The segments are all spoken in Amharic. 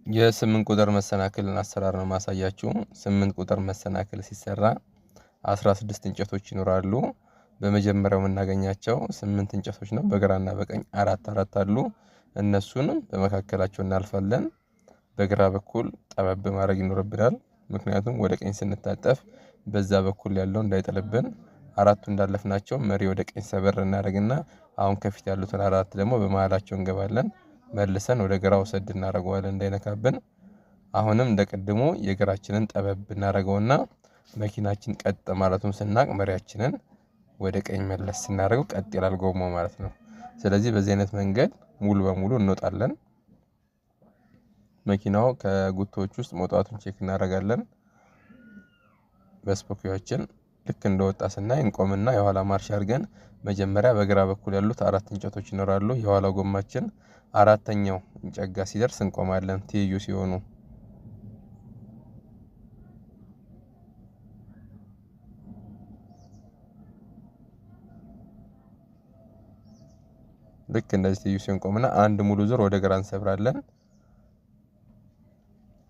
የስምንት ቁጥር መሰናክልን አሰራር ነው ማሳያችሁ። 8 ቁጥር መሰናክል ሲሰራ 16 እንጨቶች ይኖራሉ። በመጀመሪያው የምናገኛቸው 8 እንጨቶች ነው። በግራና በቀኝ አራት አሉ። እነሱንም በመካከላቸው እናልፋለን። በግራ በኩል ጠበብ ማድረግ ይኖርብናል። ምክንያቱም ወደ ቀኝ ስንታጠፍ በዛ በኩል ያለው እንዳይጥልብን። አራቱ እንዳለፍናቸው መሪ ወደ ቀኝ ሰበር እናደርግና አሁን ከፊት ያሉትን አራት ደግሞ በመሃላቸው እንገባለን። መልሰን ወደ ግራ ወሰድ እናደርገዋለን እንዳይነካብን። አሁንም እንደቀድሞ የግራችንን ጠበብ እናደርገውና መኪናችን ቀጥ ማለቱን ስናቅ መሪያችንን ወደ ቀኝ መለስ ስናደርገው ቀጥ ይላል ጎማው ማለት ነው። ስለዚህ በዚህ አይነት መንገድ ሙሉ በሙሉ እንወጣለን። መኪናው ከጉቶዎች ውስጥ መውጣቱን ቼክ እናደርጋለን። በስፖኪያችን ልክ እንደወጣ ስናይ እንቆምና የኋላ ማርሽ አድርገን መጀመሪያ በግራ በኩል ያሉት አራት እንጨቶች ይኖራሉ። የኋላ ጎማችን አራተኛው እንጨት ጋር ሲደርስ እንቆማለን። ትይዩ ሲሆኑ ልክ እንደዚህ ትይዩ ሲሆን ቆምና አንድ ሙሉ ዙር ወደ ግራ እንሰብራለን።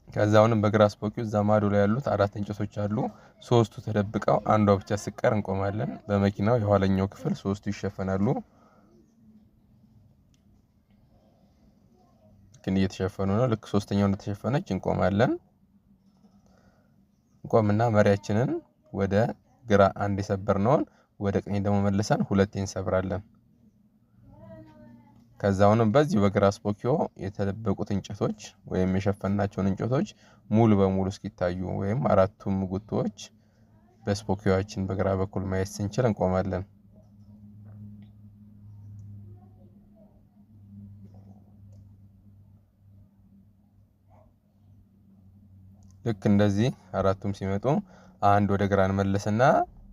ከዛውንም በግራ ስፖኪው እዛ ማዶ ላይ ያሉት አራት እንጨቶች አሉ። ሶስቱ ተደብቀው አንዷ ብቻ ስቀር እንቆማለን። በመኪናው የኋለኛው ክፍል ሶስቱ ይሸፈናሉ። ግን እየተሸፈኑ ነው። ልክ ሶስተኛው እንደተሸፈነች እንቆማለን። እንቆምና መሪያችንን ወደ ግራ አንድ የሰበርነውን ወደ ቀኝ ደግሞ መልሰን ሁለቴ እንሰብራለን። ከዛውንም በዚህ በግራ ስፖኪዮ የተደበቁት እንጨቶች ወይም የሸፈናቸውን እንጨቶች ሙሉ በሙሉ እስኪታዩ ወይም አራቱም ጉቶዎች በስፖኪዮአችን በግራ በኩል ማየት ስንችል እንቆማለን። ልክ እንደዚህ አራቱም ሲመጡ አንድ ወደ ግራ እንመልስና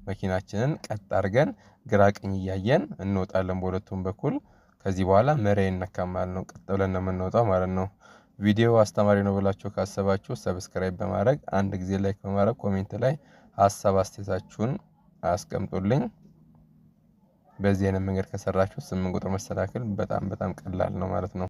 መኪናችንን ቀጥ አድርገን ግራ ቀኝ እያየን እንወጣለን በሁለቱም በኩል። ከዚህ በኋላ መሪያ ይነካም ማለት ነው። ቀጥ ብለን ነው የምንወጣው ማለት ነው። ቪዲዮ አስተማሪ ነው ብላችሁ ካሰባችሁ ሰብስክራይብ በማድረግ አንድ ጊዜ ላይክ በማድረግ ኮሜንት ላይ ሀሳብ አስተያየታችሁን አስቀምጡልኝ። በዚህ አይነት መንገድ ከሰራችሁ 8 ቁጥር መሰናክል በጣም ቀላል ነው ማለት ነው።